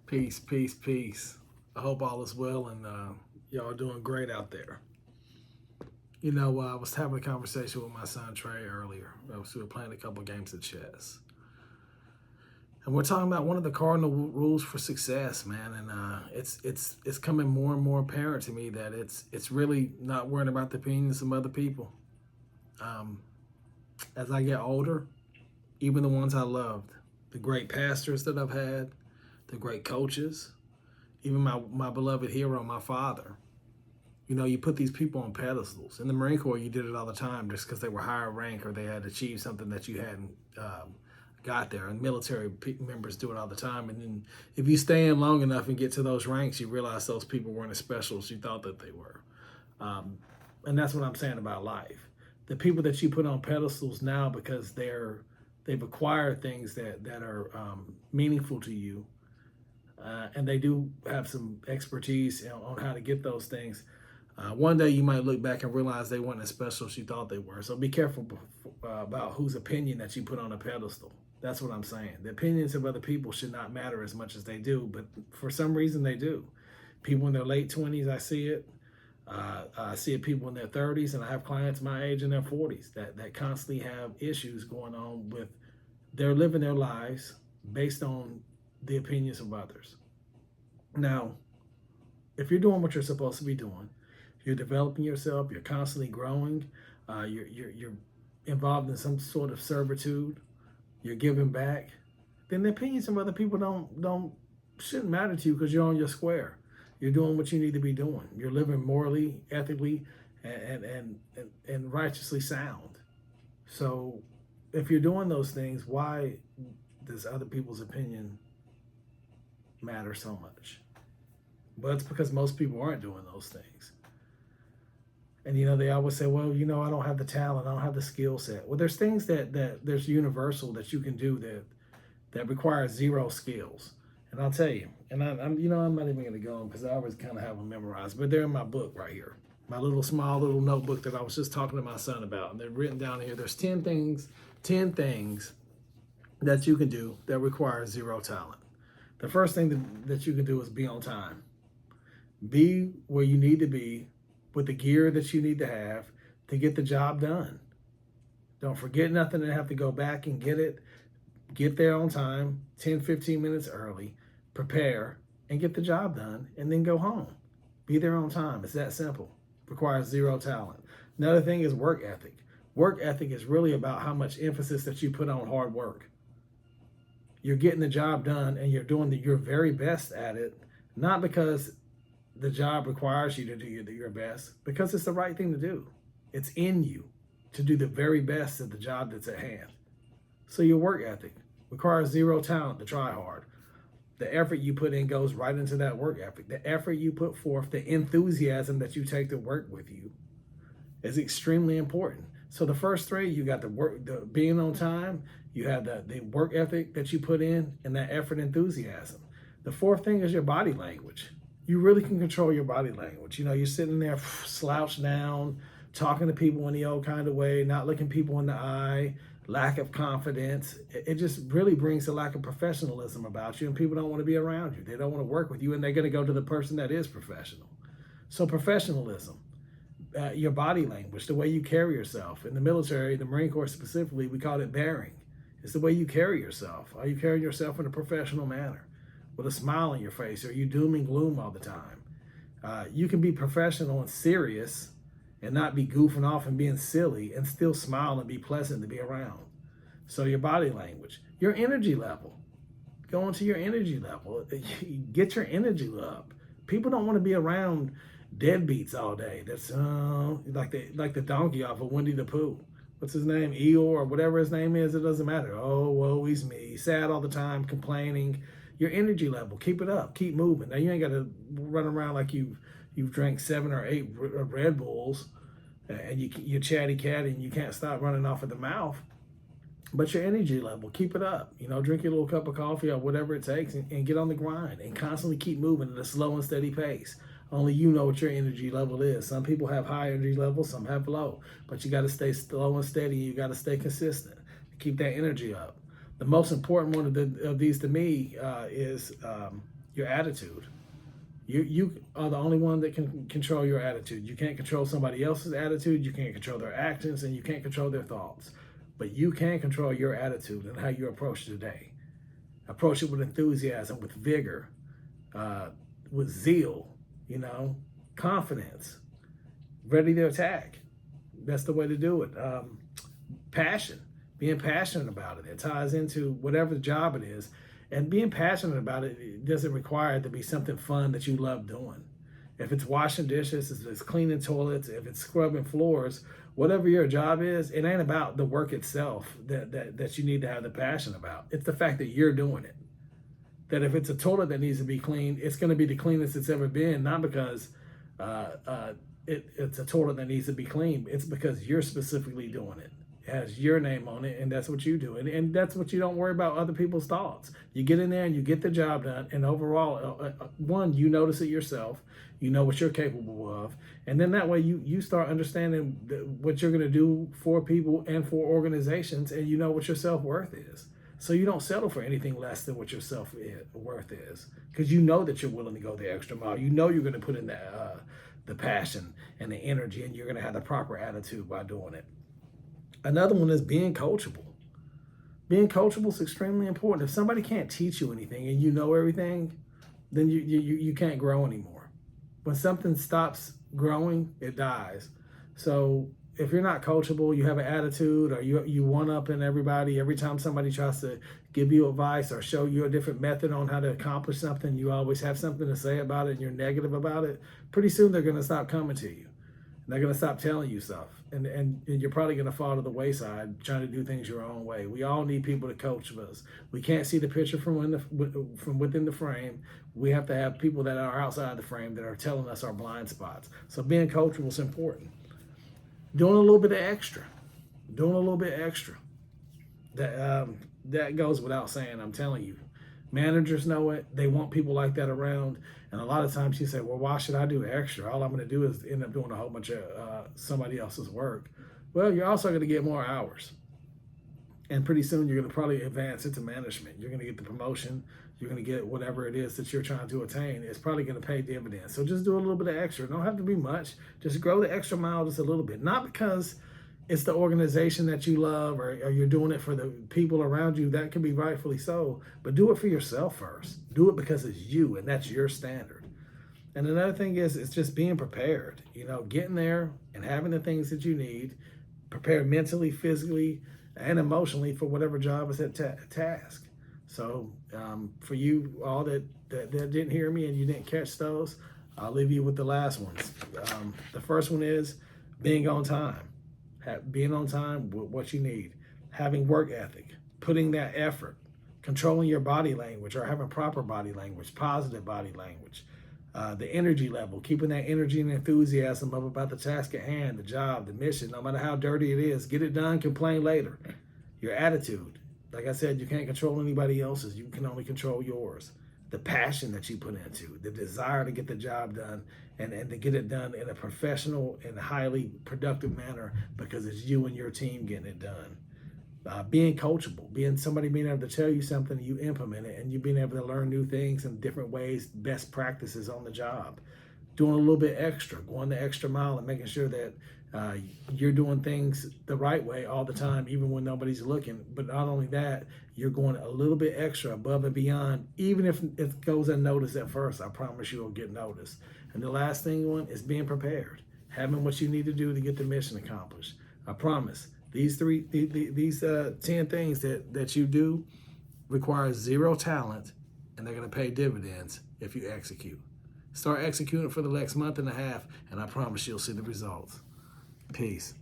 Peace, peace, peace. I hope all is well and y'all are doing great out there. I was having a conversation with my son Trey earlier. We were playing a couple games of chess, and we're talking about one of the cardinal rules for success, man. And it's coming more and more apparent to me that it's really not worrying about the opinions of other people. Um, as I get older, even the ones I loved, the great pastors that I've had, the great coaches, even my beloved hero, my father. You put these people on pedestals. In the Marine Corps, you did it all the time just because they were higher rank or they had achieved something that you hadn't got there. And military members do it all the time. And then if you stay in long enough and get to those ranks, you realize those people weren't as special as you thought that they were. Um, and that's what I'm saying about life. The people that you put on pedestals now because they've acquired things that are meaningful to you, and they do have some expertise on how to get those things. One day you might look back and realize they weren't as special as you thought they were. So be careful about whose opinion that you put on a pedestal. That's what I'm saying. The opinions of other people should not matter as much as they do, but for some reason they do. People in their late 20s, I see it. I see it people in their 30s, and I have clients my age in their 40s that constantly have issues going on with they're living their lives based on the opinions of others. Now, if you're doing what you're supposed to be doing, you're developing yourself, you're constantly growing, you're involved in some sort of servitude, you're giving back, then the opinions of other people shouldn't matter to you because you're on your square. You're doing what you need to be doing. You're living morally, ethically, and righteously sound. So if you're doing those things, why does other people's opinion matter so much? But it's because most people aren't doing those things. And they always say, well, I don't have the talent, I don't have the skill set. Well, there's things that there's universal that you can do that requires zero skills. And I'll tell you, and I'm not even going to go on because I always kind of have them memorized, but they're in my book right here, my small little notebook that I was just talking to my son about, and they're written down here. There's 10 things that you can do that require zero talent. The first thing that you can do is be on time. Be where you need to be with the gear that you need to have to get the job done. Don't forget nothing and have to go back and get it. Get there on time, 10, 15 minutes early, prepare, and get the job done, and then go home. Be there on time. It's that simple. Requires zero talent. Another thing is work ethic. Work ethic is really about how much emphasis that you put on hard work. You're getting the job done and you're doing your very best at it, not because the job requires you to do your best, because it's the right thing to do. It's in you to do the very best at the job that's at hand. So your work ethic requires zero talent to try hard. The effort you put in goes right into that work ethic. The effort you put forth, the enthusiasm that you take to work with you is extremely important. So the first three, you got the being on time, you have the work ethic that you put in, and that effort enthusiasm. The fourth thing is your body language. You really can control your body language. You're sitting there slouched down, talking to people in the old kind of way, not looking people in the eye, lack of confidence. It just really brings a lack of professionalism about you, and people don't want to be around you. They don't want to work with you, and they're going to go to the person that is professional. So professionalism, your body language, the way you carry yourself. In the military, the Marine Corps specifically, we call it bearing. It's the way you carry yourself. Are you carrying yourself in a professional manner? With a smile on your face? Or are you doom and gloom all the time? You can be professional and serious and not be goofing off and being silly and still smile and be pleasant to be around. So your body language, your energy level, go into your energy level. Get your energy up. People don't want to be around deadbeats all day. That's like the donkey off of Winnie the Pooh. What's his name? Eeyore or whatever his name is. It doesn't matter. Oh, woe is me. Sad all the time, complaining. Your energy level, keep it up, keep moving. Now you ain't got to run around like you've drank 7 or 8 Red Bulls, and you're chatty catty and you can't stop running off at the mouth. But your energy level, keep it up. Drink your little cup of coffee or whatever it takes, and get on the grind and constantly keep moving at a slow and steady pace. Only you know what your energy level is. Some people have high energy levels, some have low, but you got to stay slow and steady. You got to stay consistent. Keep that energy up. The most important one of these to me is your attitude. You are the only one that can control your attitude. You can't control somebody else's attitude. You can't control their actions, and you can't control their thoughts. But you can control your attitude and how you approach the day. Approach it with enthusiasm, with vigor, with zeal, confidence, ready to attack. That's the way to do it. Passion, being passionate about it. It ties into whatever job it is. And being passionate about it, it doesn't require it to be something fun that you love doing. If it's washing dishes, if it's cleaning toilets, if it's scrubbing floors, whatever your job is, it ain't about the work itself that you need to have the passion about. It's the fact that you're doing it. That if it's a toilet that needs to be cleaned, it's going to be the cleanest it's ever been, not because it's a toilet that needs to be cleaned. It's because you're specifically doing it. It has your name on it, and that's what you do. And that's what you don't worry about other people's thoughts. You get in there and you get the job done, and overall, one, you notice it yourself. You know what you're capable of. And then that way you start understanding what you're going to do for people and for organizations, and you know what your self-worth is. So you don't settle for anything less than what your self-worth is, because you know that you're willing to go the extra mile. You know you're going to put in the passion and the energy, and you're going to have the proper attitude by doing it. Another one is being coachable. Being coachable is extremely important. If somebody can't teach you anything and you know everything, then you can't grow anymore. When something stops growing, it dies. So if you're not coachable, you have an attitude, or you one-upping everybody. Every time somebody tries to give you advice or show you a different method on how to accomplish something, you always have something to say about it and you're negative about it. Pretty soon they're going to stop coming to you. They're going to stop telling you stuff. And you're probably going to fall to the wayside trying to do things your own way. We all need people to coach us. We can't see the picture from within the frame. We have to have people that are outside the frame that are telling us our blind spots. So being coachable is important. Doing a little bit of extra. That goes without saying, I'm telling you. Managers know it. They want people like that around. And a lot of times you say, well, why should I do extra? All I'm going to do is end up doing a whole bunch of somebody else's work. Well, you're also going to get more hours. And pretty soon you're going to probably advance into management. You're going to get the promotion. You're going to get whatever it is that you're trying to attain. It's probably going to pay dividends. So just do a little bit of extra. Don't have to be much. Just grow the extra mile just a little bit. Not because it's the organization that you love, or you're doing it for the people around you. That can be rightfully so, but do it for yourself first. Do it because it's you, and that's your standard. And another thing is, it's just being prepared. Getting there and having the things that you need, prepared mentally, physically, and emotionally for whatever job is at task. So for you all that didn't hear me and you didn't catch those, I'll leave you with the last ones. The first one is being on time. Being on time with what you need, having work ethic, putting that effort, controlling your body language, or having proper body language, positive body language, the energy level, keeping that energy and enthusiasm up about the task at hand, the job, the mission, no matter how dirty it is, get it done, complain later. Your attitude, like I said, you can't control anybody else's, you can only control yours. The passion that you put into, the desire to get the job done, and to get it done in a professional and highly productive manner, because it's you and your team getting it done. Being coachable, being able to tell you something, you implement it, and you being able to learn new things in different ways, best practices on the job. Doing a little bit extra, going the extra mile, and making sure that you're doing things the right way all the time, even when nobody's looking. But not only that, you're going a little bit extra above and beyond, even if it goes unnoticed at first. I promise you it'll get noticed. And the last thing is being prepared, having what you need to do to get the mission accomplished. I promise these 10 things that you do require zero talent, and they're going to pay dividends if you execute. Start executing for the next month and a half, and I promise you'll see the results. Peace.